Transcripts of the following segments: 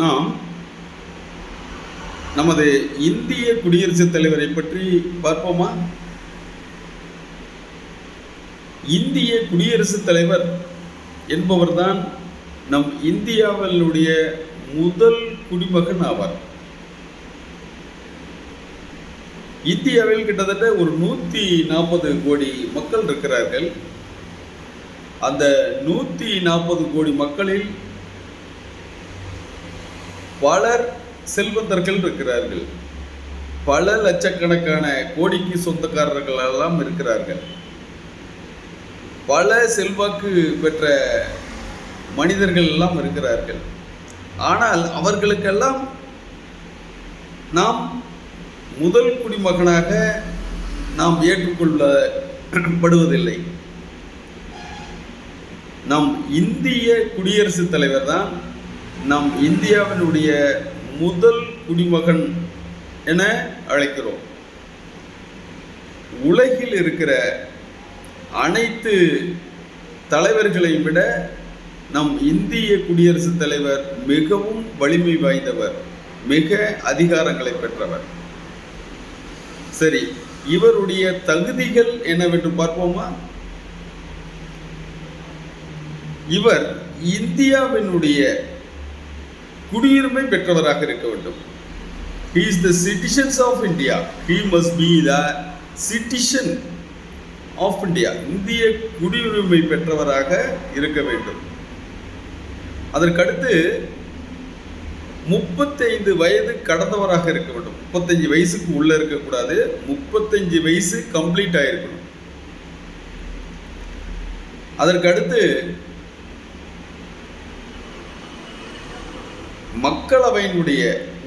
நாம் நமது இந்திய குடியரசுத் தலைவரை பற்றி பார்ப்போமா? இந்திய குடியரசுத் தலைவர் என்பவர்தான் நம் இந்தியாவினுடைய முதல் குடிமகன் ஆவார். இந்தியாவில் கிட்டத்தட்ட ஒரு 140 கோடி மக்கள் இருக்கிறார்கள். அந்த 140 கோடி மக்களில் பலர் செல்வந்தர்கள் இருக்கிறார்கள். பல லட்சக்கணக்கான கோடிக்கு சொந்தக்காரர்கள் எல்லாம் இருக்கிறார்கள். பல செல்வாக்கு பெற்ற மனிதர்கள் எல்லாம் இருக்கிறார்கள். ஆனால் அவர்களுக்கெல்லாம் நாம் முதல் குடிமகனாக நாம் ஏற்றுக்கொள்ளப்படுவதில்லை. நம் இந்திய குடியரசுத் தலைவர் தான் நம் இந்தியாவினுடைய முதல் குடிமகன் என அழைக்கிறோம். உலகில் இருக்கிற அனைத்து தலைவர்களை விட நம் இந்திய குடியரசுத் தலைவர் மிகவும் வலிமை வாய்ந்தவர், மிக அதிகாரங்களை பெற்றவர். சரி, இவருடைய தகுதிகள் என்னவென்று பார்ப்போமா? இவர் இந்தியாவினுடைய குடியுரிமை பெற்றவராக இருக்க வேண்டும். He is the citizens of India. He must be the citizen of India. இந்திய குடியுரிமை பெற்றவராக இருக்க வேண்டும். அதற்கடுத்து 35 வயது கடந்தவராக இருக்க வேண்டும். 35 வயசுக்கு உள்ள இருக்கக்கூடாது, 35 வயசு கம்ப்ளீட் ஆயிருக்கணும். அதற்கடுத்து மக்களவையினுடைய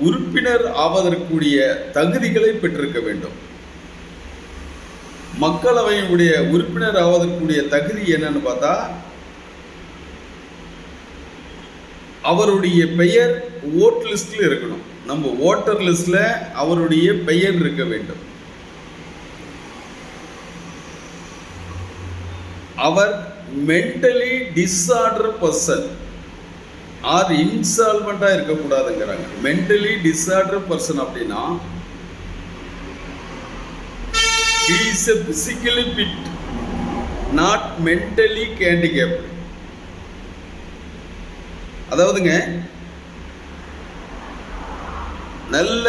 உறுப்பினர் ஆவதற்குரிய தகுதிகளை பெற்றிருக்க வேண்டும். மக்களவையினுடைய உறுப்பினர் ஆவதற்குரிய தகுதி என்னன்னு பார்த்தா, அவருடைய பெயர் ஓட் லிஸ்ட்ல இருக்கணும். நம்ம ஓட்டர் லிஸ்ட்ல அவருடைய பெயர் இருக்க வேண்டும். அவர் மென்டலி டிஸார்டர் பர்சன் ஆர் இன்சால்வெண்டா இருக்கக்கூடாதுங்கிறாங்க. மென்டலி டிஸார்டர் பர்சன் அப்படின்னா he is a physically fit, not mentally handicapped. அதாவதுங்க, நல்ல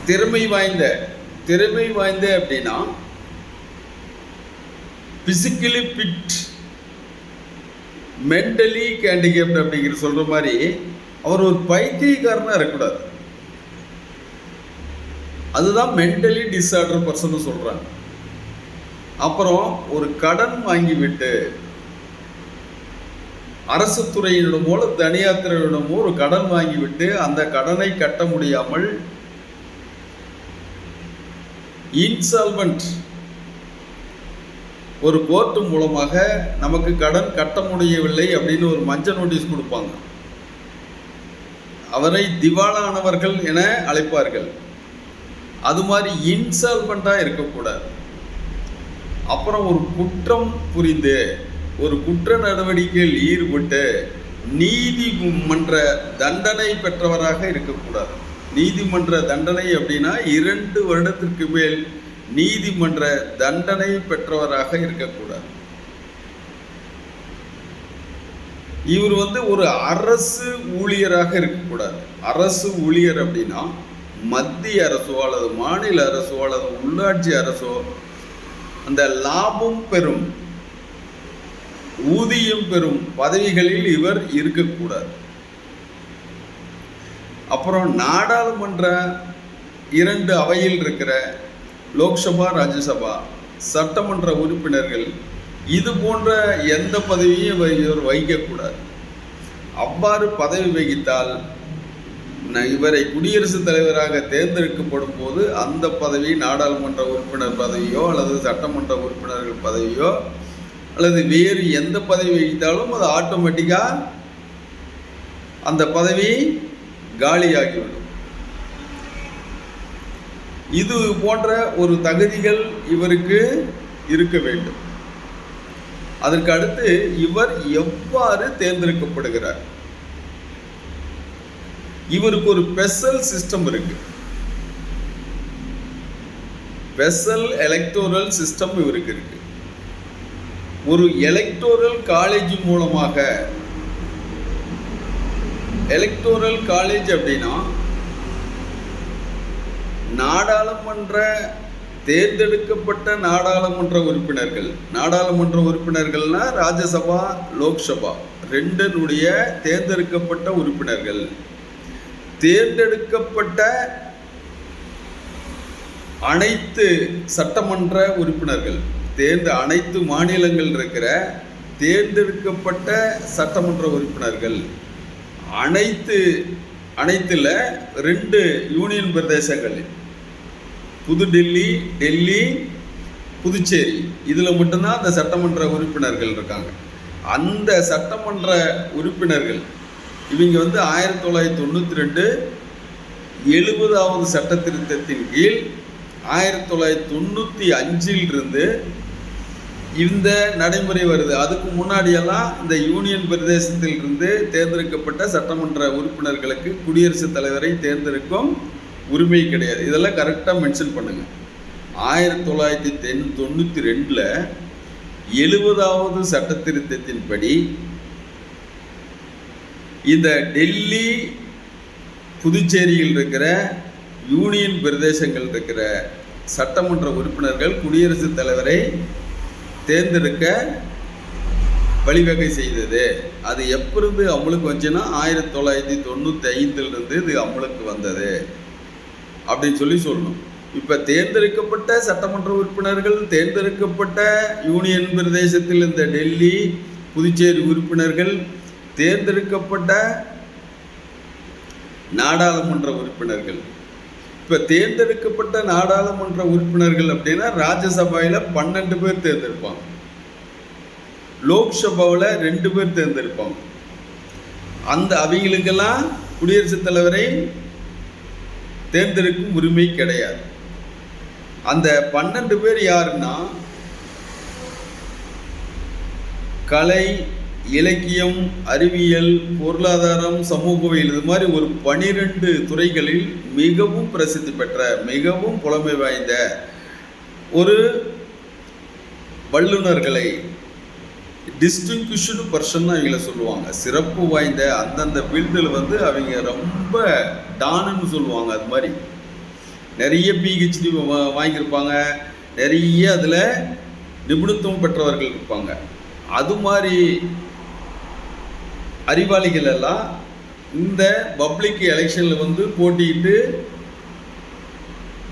திறமை வாய்ந்த அப்படின்னா பிசிக்கலி ஃபிட், மென்டலி ஹேண்டிகேப்ட் அப்படிங்கிற சொல்ற மாதிரி அவர் ஒரு பைத்தியக்காரனா இருக்கக்கூடாது. அதுதான் மென்டலி டிஸார்டர் பர்சன் சொல்றாங்க. அப்புறம் ஒரு கடன் வாங்கிவிட்டு அரசு துறையினமோ தனியார் துறையினமோ ஒரு கடன் வாங்கிவிட்டு அந்த கடனை கட்ட முடியாமல் இன்சால்வெண்ட் ஒரு கோர்ட்டு மூலமாக நமக்கு கடன் கட்ட முடியவில்லை அப்படின்னு ஒரு மஞ்சள் நோட்டீஸ் கொடுப்பாங்க. அவரை திவாலானவர்கள் என அழைப்பார்கள். அது மாதிரி இன்சால்வெண்டா இருக்கக்கூடாது. அப்புறம் ஒரு குற்றம் புரிந்து ஒரு குற்ற நடவடிக்கையில் ஈடுபட்டு நீதிமன்ற தண்டனை பெற்றவராக இருக்கக்கூடாது. நீதிமன்ற தண்டனை அப்படின்னா 2 வருடத்திற்கு மேல் நீதிமன்ற தண்டனை பெற்றவராக இருக்கக்கூடாது. இவர் ஒரு அரசு ஊழியராக இருக்கக்கூடாது. அரசு ஊழியர் அப்படின்னா மத்திய அரசோ அல்லது மாநில அரசோ அல்லது உள்ளாட்சி அரசோ அந்த லாபம் பெறும், ஊதியம் பெறும் பதவிகளில் இவர் இருக்கக்கூடாது. அப்புறம் நாடாளுமன்ற 2 அவையில் இருக்கிற லோக்சபா ராஜ்யசபா சட்டமன்ற உறுப்பினர்கள் இது போன்ற எந்த பதவியும் இவர் வகிக்கக்கூடாது. அவ்வாறு பதவி வகித்தால் இவரை குடியரசுத் தலைவராக தேர்ந்தெடுக்கப்படும் போது அந்த பதவி நாடாளுமன்ற உறுப்பினர் பதவியோ அல்லது சட்டமன்ற உறுப்பினர்கள் பதவியோ அல்லது வேறு எந்த பதவி வகித்தாலும் அது ஆட்டோமேட்டிக்காக அந்த பதவி காலியாகிவிடும். இது போன்ற ஒரு தகுதிகள் இவருக்கு இருக்க வேண்டும். அதற்கு அடுத்து இவர் எவ்வாறு தேர்ந்தெடுக்கப்படுகிறார்? இவருக்கு ஒரு ஸ்பெஷல் சிஸ்டம் இருக்கு. ஸ்பெஷல் எலக்டோரல் சிஸ்டம் இவருக்கு இருக்கு. ஒரு எலக்டோரல் காலேஜ் மூலமாக, எலக்டோரல் காலேஜ் அப்படின்னா நாடாளுமன்ற தேர்ந்தெடுக்கப்பட்ட நாடாளுமன்ற உறுப்பினர்கள், நாடாளுமன்ற உறுப்பினர்கள்னா ராஜ்யசபா லோக்சபா ரெண்டனுடைய தேர்ந்தெடுக்கப்பட்ட உறுப்பினர்கள், தேர்ந்தெடுக்கப்பட்ட அனைத்து சட்டமன்ற உறுப்பினர்கள், அனைத்து மாநிலங்கள் இருக்கிற தேர்ந்தெடுக்கப்பட்ட சட்டமன்ற உறுப்பினர்கள், அனைத்துல 2 யூனியன் பிரதேசங்கள், புதுடெல்லி, டெல்லி, புதுச்சேரி, இதில் மட்டும்தான் அந்த சட்டமன்ற உறுப்பினர்கள் இருக்காங்க. அந்த சட்டமன்ற உறுப்பினர்கள் இவங்க 1992 70வது சட்ட திருத்தத்தின் கீழ் 1995 இருந்து இந்த நடைமுறை வருது. அதுக்கு முன்னாடியெல்லாம் இந்த யூனியன் பிரதேசத்தில் இருந்து தேர்ந்தெடுக்கப்பட்ட சட்டமன்ற உறுப்பினர்களுக்கு குடியரசுத் தலைவரை தேர்ந்தெடுக்கும் உரிமை கிடையாது. இதெல்லாம் கரெக்டாக மென்ஷன் பண்ணுங்க. 1992 70வது சட்ட திருத்தத்தின்படி இந்த டெல்லி, புதுச்சேரியில் இருக்கிற யூனியன் பிரதேசங்கள் இருக்கிற சட்டமன்ற உறுப்பினர்கள் குடியரசுத் தலைவரை தேர்ந்தெடுக்க வழிவகை செய்தது. அது எப்பொழுது அமலுக்கு வந்துச்சுன்னா 1995 இது அமலுக்கு வந்தது அப்படின்னு சொல்லணும். இப்போ தேர்ந்தெடுக்கப்பட்ட சட்டமன்ற உறுப்பினர்கள், தேர்ந்தெடுக்கப்பட்ட யூனியன் பிரதேசத்தில் இந்த டெல்லி, புதுச்சேரி உறுப்பினர்கள், தேர்ந்தெடுக்கப்பட்ட நாடாளுமன்ற உறுப்பினர்கள். இப்போ தேர்ந்தெடுக்கப்பட்ட நாடாளுமன்ற உறுப்பினர்கள் அப்படின்னா ராஜ்யசபாவில் 12 பேர் தேர்ந்தெடுப்பாங்க, லோக்சபாவில் 2 பேர் தேர்ந்தெடுப்பாங்க. அந்த அவங்களுக்கெல்லாம் குடியரசுத் தலைவரை தேர்ந்தெடுக்கும் உரிமை கிடையாது. அந்த 12 பேர் யாருன்னா கலை, இலக்கியம், அறிவியல், பொருளாதாரம், சமூகவியல், இது மாதிரி ஒரு 12 துறைகளில் மிகவும் பிரசித்தி பெற்ற, மிகவும் புலமை வாய்ந்த ஒரு வல்லுநர்களை, டிஸ்டிங்விஷ்டு பர்சன் அவங்கள சொல்லுவாங்க. சிறப்பு வாய்ந்த அந்தந்த ஃபீல்டில் அவங்க ரொம்ப டானுன்னு சொல்லுவாங்க. அது மாதிரி நிறைய பிஹெச்டி வாங்கியிருப்பாங்க, நிறைய அதில் நிபுணத்துவம் பெற்றவர்கள் இருப்பாங்க. அது மாதிரி அறிவாளிகள் எல்லாம் இந்த பப்ளிக் எலெக்ஷனில் போட்டிட்டு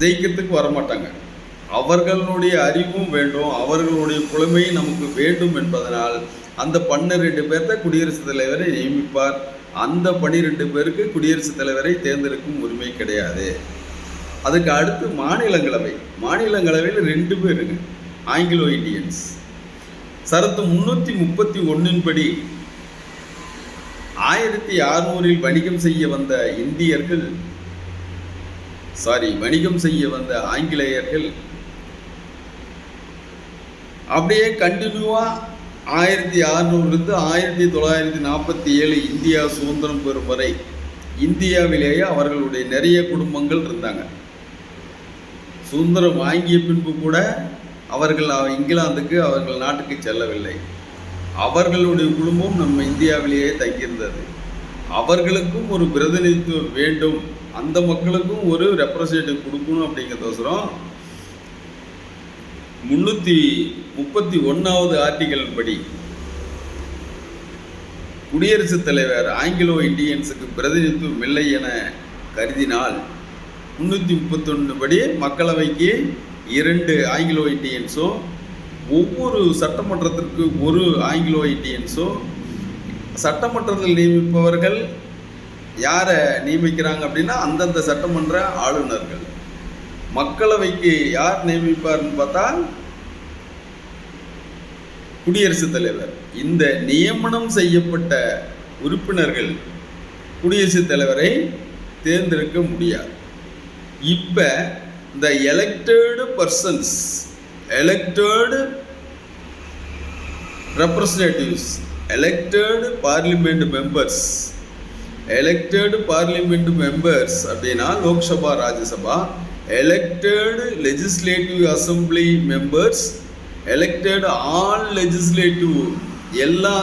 ஜெயிக்கிறதுக்கு வரமாட்டாங்க. அவர்களுடைய அறிவும் வேண்டும், அவர்களுடைய புலமையும் நமக்கு வேண்டும் என்பதனால் அந்த 12 பேர்த்த குடியரசுத் தலைவரை நியமிப்பார். அந்த 12 பேருக்கு குடியரசுத் தலைவரை தேர்ந்தெடுக்கும் உரிமை கிடையாது. அதுக்கு அடுத்து மாநிலங்களவையில் 2 பேருங்க, ஆங்கிலோ இண்டியன்ஸ். சரத்து 331 படி 1600 வணிகம் செய்ய வந்த ஆங்கிலேயர்கள் அப்படியே கண்டினியூவா 1600 1947 இந்தியா சுதந்திரம் பெறும் வரை இந்தியாவிலேயே அவர்களுடைய நிறைய குடும்பங்கள் இருந்தாங்க. சுதந்திரம் வாங்கிய பின்பு கூட அவர்கள் இங்கிலாந்துக்கு, அவர்கள் நாட்டுக்கு செல்லவில்லை. அவர்களுடைய குடும்பம் நம்ம இந்தியாவிலேயே தங்கியிருந்தது. அவர்களுக்கும் ஒரு பிரதிநிதித்துவம் வேண்டும், அந்த மக்களுக்கும் ஒரு ரெப்ரசன்டேட்டிவ் கொடுக்கணும் அப்படிங்கிறதோசரம் 331வது ஆர்டிகல் படி குடியரசுத் தலைவர் ஆங்கிலோ இண்டியன்ஸுக்கு பிரதிநிதித்துவம் இல்லை என கருதினால் 331 படி மக்களவைக்கு 2 ஆங்கிலோ இண்டியன்ஸும், ஒவ்வொரு சட்டமன்றத்திற்கு ஒரு ஆங்கிலோ இண்டியன்ஸும், சட்டமன்றத்தில் நியமிப்பவர்கள் யாரை நியமிக்கிறாங்க அப்படின்னா அந்தந்த சட்டமன்ற ஆளுநர்கள். மக்களவைக்கு யார் நியமிப்பார்னு பார்த்தா குடியரசுத் தலைவர். இந்த நியமனம் செய்யப்பட்ட உறுப்பினர்கள் குடியரசுத் தலைவரை தேர்ந்தெடுக்க முடியாது. இப்போ இந்த elected representatives, elected parliament members. Elected parliament members அப்படின்னா Lok Sabha, Rajya Sabha. Elected legislative assembly members, elected all legislative, எல்லா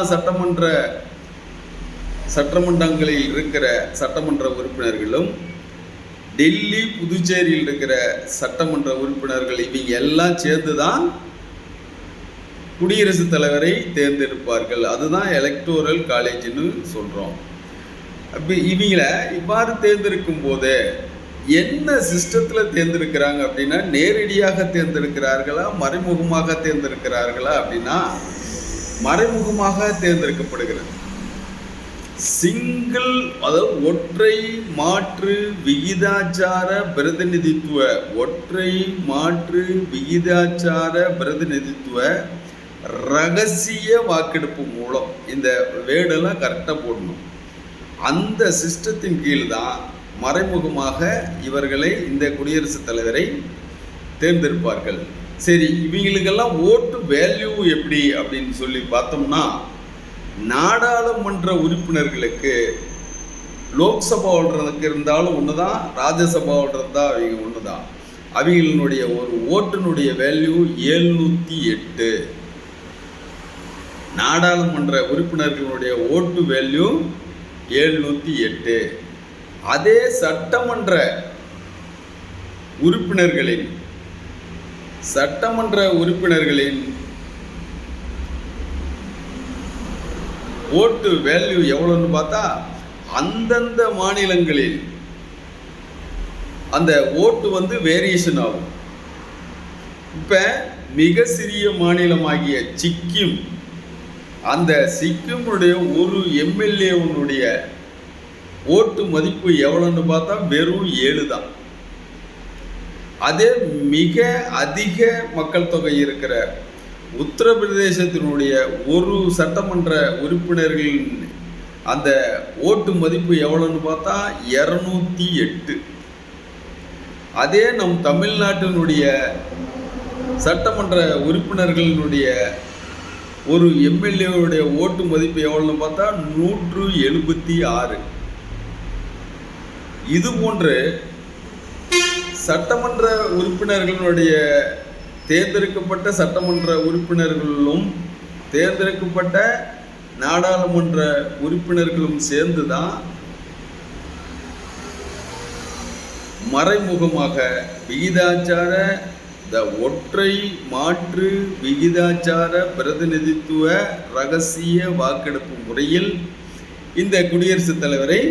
சட்டமன்றங்களில் இருக்கிற சட்டமன்ற உறுப்பினர்களும், டெல்லி புதுச்சேரியில் இருக்கிற சட்டமன்ற உறுப்பினர்கள், இவங்க எல்லாம் சேர்ந்து தான் குடியரசுத் தலைவரை தேர்ந்தெடுப்பார்கள். அதுதான் எலக்டோரல் காலேஜ்னு சொல்கிறோம். அப்போ இவங்களை இவ்வாறு தேர்ந்தெடுக்கும் போது என்ன சிஸ்டத்தில் தேர்ந்தெடுக்கிறாங்க அப்படின்னா, நேரடியாக தேர்ந்தெடுக்கிறார்களா மறைமுகமாக தேர்ந்தெடுக்கிறார்களா அப்படின்னா மறைமுகமாக தேர்ந்தெடுக்கப்படுகிறது. சிங்கிள், அதாவது ஒற்றை மாற்று விகிதாச்சார பிரதிநிதித்துவ, ஒற்றை மாற்று விகிதாச்சார பிரதிநிதித்துவ ரகசிய வாக்கெடுப்பு மூலம், இந்த வேர்டெல்லாம் கரெக்டாக போடணும். அந்த சிஸ்டத்தின் கீழ் தான் மறைமுகமாக இவர்களை, இந்த குடியரசுத் தலைவரை தேர்ந்தெடுப்பார்கள். சரி, இவங்களுக்கெல்லாம் ஓட்டு வேல்யூ எப்படி அப்படின்னு சொல்லி பார்த்தோம்னா, நாடாளுமன்ற உறுப்பினர்களுக்கு லோக்சபாவுக்கு இருந்தாலும் ஒன்று தான், ராஜ்யசபாவில் இருந்தால் அவங்க ஒன்று தான். அவங்களுடைய ஒரு ஓட்டினுடைய வேல்யூ 708. நாடாளுமன்ற உறுப்பினர்களுடைய ஓட்டு வேல்யூ 708. அதே சட்டமன்ற உறுப்பினர்களின் ஓட்டு வேல்யூ எவ்வளோன்னு பார்த்தா, அந்தந்த மாநிலங்களில் அந்த ஓட்டு வேரியேஷன் ஆகும். இப்போ மிக சிறிய மாநிலமாகிய சிக்கிம், அந்த சிக்கிமுடைய ஒரு எம்எல்ஏவுடைய ஓட்டு மதிப்பு எவ்வளோன்னு பார்த்தா வெறும் 7 தான். அதே மிக அதிக மக்கள் தொகை இருக்கிற உத்தரப்பிரதேசத்தினுடைய ஒரு சட்டமன்ற உறுப்பினர்களின் அந்த ஓட்டு மதிப்பு எவ்வளோன்னு பார்த்தா 208. அதே நம் தமிழ்நாட்டினுடைய சட்டமன்ற உறுப்பினர்களினுடைய ஒரு எம்எல்ஏவுடைய ஓட்டு மதிப்பு எவ்வளோன்னு பார்த்தா 176. இது போன்று சட்டமன்ற உறுப்பினர்களுடைய தேர்ந்தெடுக்கப்பட்ட சட்டமன்ற உறுப்பினர்களும் தேர்ந்தெடுக்கப்பட்ட நாடாளுமன்ற உறுப்பினர்களும் சேர்ந்து தான் மறைமுகமாக விகிதாச்சார, ஒற்றை மாற்று விகிதாச்சார பிரதிநிதித்துவ ரகசிய வாக்கெடுப்பு முறையில் இந்த குடியரசுத் தலைவரை